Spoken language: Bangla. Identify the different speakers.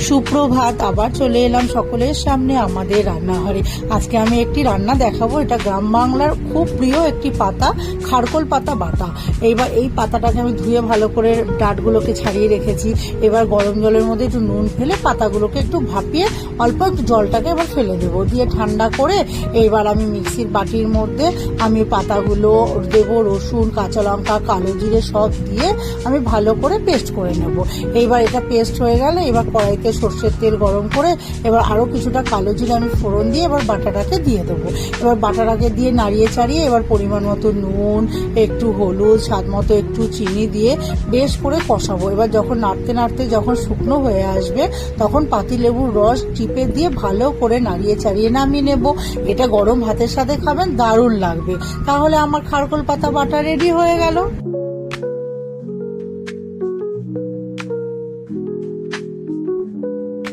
Speaker 1: সুপ্রভাত, আবার চলে এলাম সকলের সামনে আমাদের রান্নাঘরে। আজকে আমি একটি রান্না দেখাবো। এটা গ্রাম বাংলার খুব প্রিয় একটি পাতা, খারকোল পাতা বাটা। এইবার এই পাতাটাকে আমি ধুয়ে ভালো করে ডাঁটগুলোকে ছাড়িয়ে রেখেছি। এবার গরম জলের মধ্যে একটু নুন ফেলে পাতাগুলোকে একটু ভাপিয়ে অল্প একটু জলটাকে এবার ফেলে দেবো, দিয়ে ঠান্ডা করে এইবার আমি মিক্সির বাটির মধ্যে আমি পাতাগুলো দেবো, রসুন, কাঁচা লঙ্কা, কালো জিরে সব দিয়ে আমি ভালো করে পেস্ট করে নেব। এইবার এটা পেস্ট হয়ে গেলে এবার কড়াইতে সর্ষের তেল গরম করে এবার আরও কিছুটা কালো জিরে আমি ফোড়ন দিয়ে এবার বাটাটাকে দিয়ে দেবো। এবার বাটাটাকে দিয়ে নাড়িয়ে চাড়িয়ে এবার পরিমাণ মতো নুন, একটু হলুদ, স্বাদ মতো একটু চিনি দিয়ে বেশ করে কষাবো। এবার যখন নাড়তে নাড়তে যখন শুকনো হয়ে আসবে তখন পাতিলেবুর রস টিপে দিয়ে ভালো করে নাড়িয়ে চাড়িয়ে নামিয়ে নেব। এটা গরম ভাতের সাথে খাবেন, দারুণ লাগবে। তাহলে আমার খারকোল পাতা বাটা রেডি হয়ে গেল।